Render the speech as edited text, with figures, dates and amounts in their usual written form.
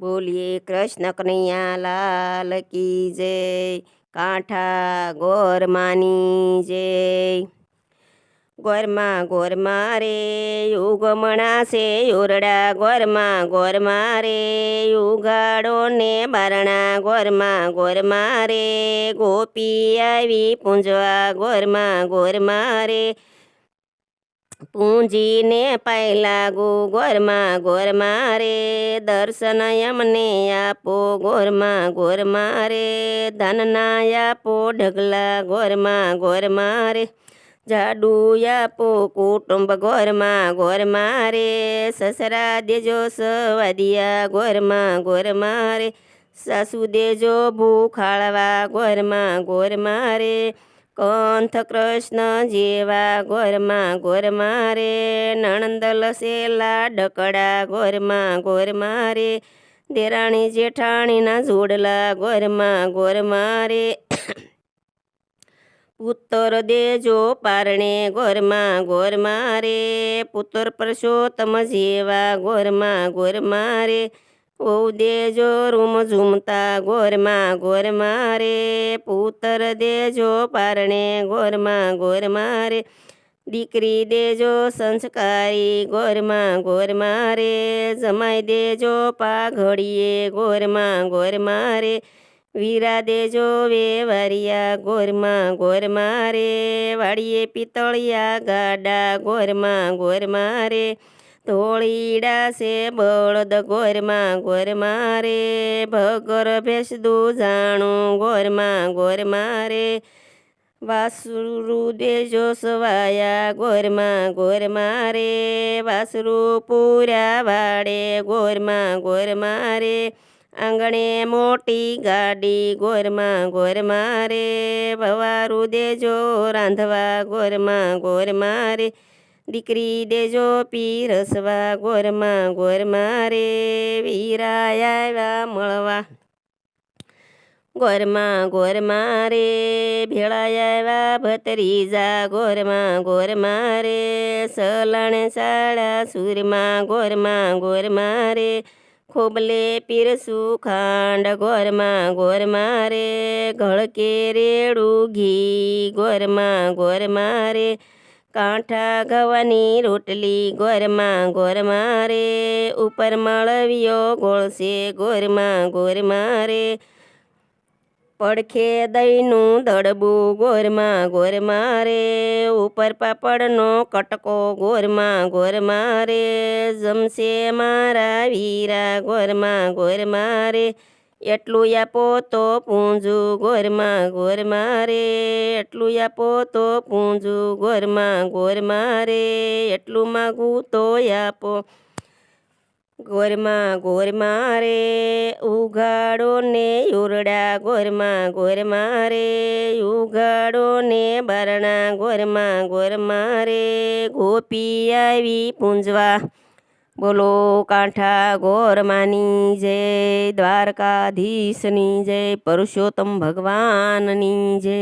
बोलिए कृष्ण कन्हैया लाल की जय। कांठा गोर मानी जय। गोरमा गोरमा रे युगमणा से योरडा गोरमा गोरमा रे युगाड़ो ने बारणा गोरमा गोरमा रे गोपी आई पूंजवा गोरमा गोरमा रे पूंजी ने पाय लागू गोरमा गोरमा रे दर्शन यमने आपो गोरमा गोरमा रे धनना आपो ढगला गोरमा गोरमा रे झाडू आपो कुटुंब गोरमा गोरमा रे ससरा देजो सवादिया गोरमा गोरमा रे सासू देजो भूखाळवा गोरमा गोरमा रे કંથ કૃષ્ણ જેવા ગોરમાં ગોરમાં રે નણંદ લસેલા ડકડા ગોરમાં ગોરમાં રે દેરાણી જેઠાણીના જોડલા ગોરમાં ગોરમાં રે પુત્ર દેજો પારણે ગોરમાં ગોરમાં રે પુત્ર પરસોત્તમ જેવા ગોરમાં ગોરમાં રે ઓ દેજો રૂમ ઝૂમતા ગોરમાં ગોરમાં રે પુત્ર દેજો પારણે ગોરમાં ગોરમાં રે દીકરી દેજો સંસ્કારી ગોરમાં ગોરમાં રે જમાઈ દેજો પાઘડીએ ગોરમાં ગોરમાં રે વીરા દેજો વેવારિયા ગોરમાં ગોરમાં રે વાડીએ પિતળિયા ગાડા ગોરમાં ગોરમાં રે ધોળીડા છે બળદ ગોરમાં ગોરમાં રે ભગર ભેંસદું જાણું ગોરમાં ગોરમાં રે વાસરુ દેજો સવાયા ગોરમાં ગોરમાં રે વાસરુ પૂરા વાડે ગોરમાં ગોરમાં રે આંગણે મોટી ગાડી ગોરમાં ગોરમાં રે ભવારું દેજો રાંધવા ગોરમાં ગોરમાં રે દીકરી દેજો પીરસવા ગોરમાં ગોરમાં રે વીરા આવ્યા મળવા ગોરમાં ગોરમાં રે ભેળા આવ્યા ભત્રીજા ગોરમાં ગોરમાં રે સલાણે સાડા સુરમાં ગોરમાં ગોરમાં રે ખોબલે પીરસું ખાંડ ગોરમાં ગોરમાં રે ઘળકે રેડું ઘી ગોરમાં ગોરમાં રે કાંઠા ગવાની રોટલી ગોરમાં ગોરમાં રે ઉપર મળવ્યો ગોળશે ગોરમાં ગોરમાં રે પડખે દહીંનું દડબું ગોરમાં ગોરમાં રે ઉપર પાપડનો કટકો ગોરમાં ગોરમાં રે જમશે મારા વીરા ગોરમાં ગોરમાં રે એટલું આપો તો પૂંજું ગોરમાં ગોરમાં રે એટલું આપો તો પૂંજું ગોરમાં ગોરમાં રે એટલું માગું તો આપો ગોરમાં ગોરમાં રે ઉઘાડો ને યોરડા ગોરમાં ગોરમાં રે ઉઘાડો ને બારણા ગોરમાં ગોરમાં રે ગોપી આવી પૂંજવા બોલો કાંઠા ગોરમાની જય દ્વારકાધીશની જય પુરુષોત્તમ ભગવાનની જય।